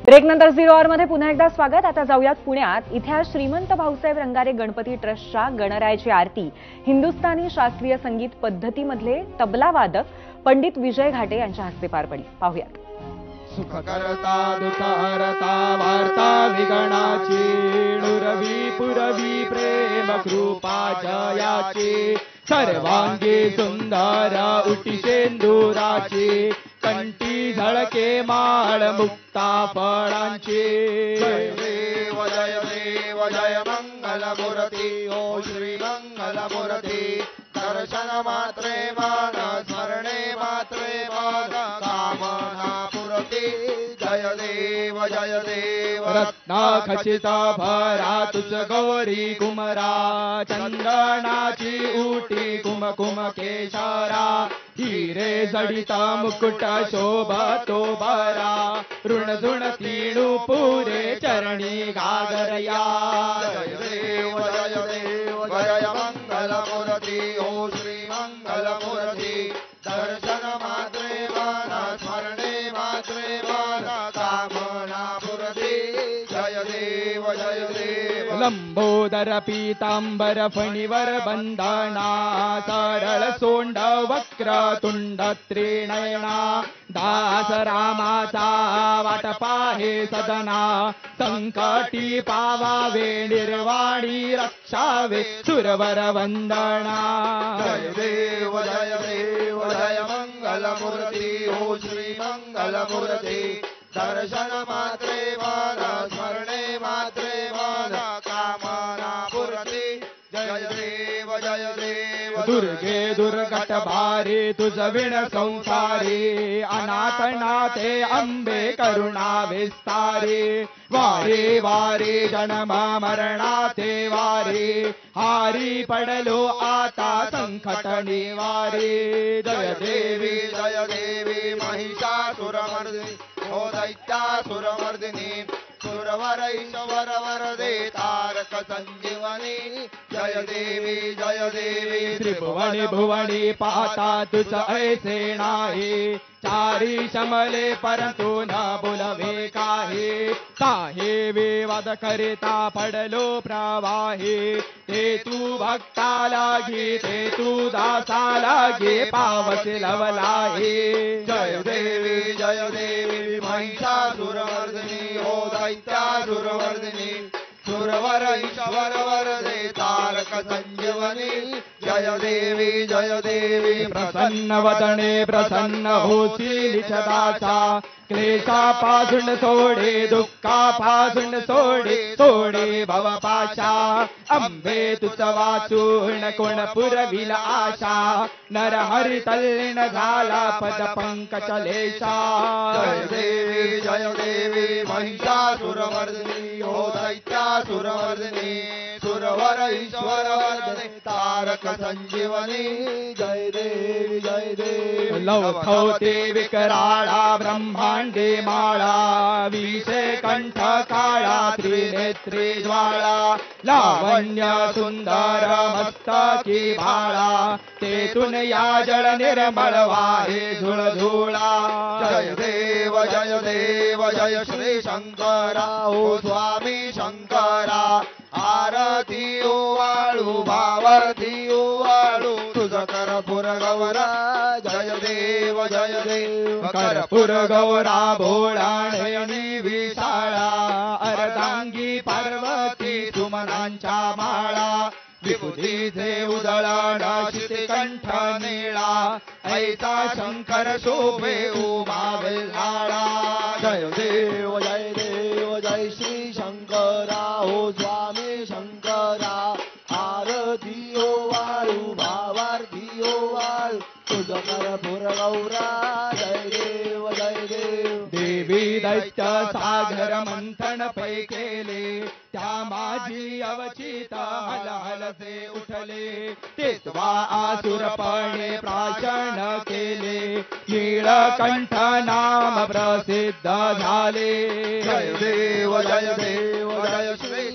ब्रेकनंतर 0 आवरमध्ये पुन्हा एकदा स्वागत। आता जाऊयात पुण्यात। इथे श्रीमंत भाऊसाहेब रंगारे गणपती ट्रस्टच्या गणरायाची आरती हिंदुस्थानी शास्त्रीय संगीत पद्धतीमधले तबला वादक पंडित विजय घाटे यांच्या हस्ते पार पडली। पाहूयात। सुख करता दुतारता वार्ता विगणाची नुरवी पुरवी प्रेम कृपा जयाची सर्वांगी सुंदर उटी शेंदुराची कंठी झळके माळ मुक्ता फळांची। जय देव जय मंगल मूर्ती ओ श्री मंगल मूर्ती दर्शन मात्रे मान स्मरणे मात्रे मान कामना पूर्ती। जय देव रत्ना खचित भरा तुझ गौरी कुमरा चंदनाची उटी कुमकुम केशरा हिरे जडिता मुकुट शोभतो बरा ऋण झुण तीणू पुरे चरणी गागरया। जय देव जय मंगल मूर्ती ओ श्री मंगल मूर्ती दर्शन मात्रे मान स्मरणे मात्रे मान कामना पूर्ती। जय देव लंबोदर पीतांबर फणीवर बंधना सरळ सोंड वक्र तुंड त्रिनयना दास रामाचा वाट पाहे सदना संकटी पावावे निर्वाणी रक्षावे सुरवर वंदना। जय देव जय मंगल मूर्ती ओ श्री मंगल मूर्ती दर्शन मात्रे मान स्मरणे मात्रे मान कामना पूर्ती। जय देव दुर्गे दुर्गट भारी तुझ विण संसारी अनाथनाथे अंबे करुणा विस्तारी वारे वारे जन्म मरणाचे वारे हारी पडलो आता संकट निवारे। जय देवी महिषासुरमर्दिनी ओ दैत्यासुरमर्दिनी सुरवर ईश्वर वरदे तारक संजीवनी। जय देवी त्रिभुवनी भुवनी पाहता तुझ ऐसे नाही चारी शमले परंतु न बोलवे काहे विवाद करिता पडलो प्रवाही ते तू भक्ता लागी ते तू दासा लागे पावसे लवलाहे। जय देवी महिषासुरमर्दिनी ओ दैत्यासुरमर्दिनी सुरवर ईश्वर वरदे तारक संजीवनी। जय देवी प्रसन्न वदने प्रसन्न होसी निषदाचा क्लेशापासून सोडे दुःखापासून सोडे भवपाशा अंबे तुझ वाचून कोण पुरविल आशा नर हरी तल्लीन झाला पद पंकजलेशा। जय देवी महिषासुरमर्दिनी ओ दैत्यासुरमर्दिनी सुरवर ईश्वर वरदे तारक संजीवनी। जय देवी लौथवते विकराळा ब्रह्मांडे माळा विषे कंठ काळा त्रिनेत्री ज्वाळा लावण्य सुंदर मस्तकी भाळा तेथून या जळ निर्मळ वाहे झुळझुळा। जय देव जय श्री शंकरा ओ स्वामी शंकरा आरती ओवाळू भावार्थी ओवाळू तुझ कर्पूर गौरा। जय देव कर्पूर गौरा भोळाणे विशाळा अर्धांगी पार्वती सुमनांच्या माळा विभूतीचे उदळण शिते कंठ निळा ऐसा शंकर शोभे उमा वेल्हाळा। जय देव जय श्री शंकरा ओ स्वामी शंकरा आरती ओवाळू भावार्थी ओवाळू तुझ कर्पूर गौरा। जय देव देवी दैत्य सागर मंथन पै केले त्या माझी अवचित हलहलसे उठले तेत्वा आसुरपणे प्राशन केले नीळकंठ नाम प्रसिद्ध झाले। जय देव जय श्री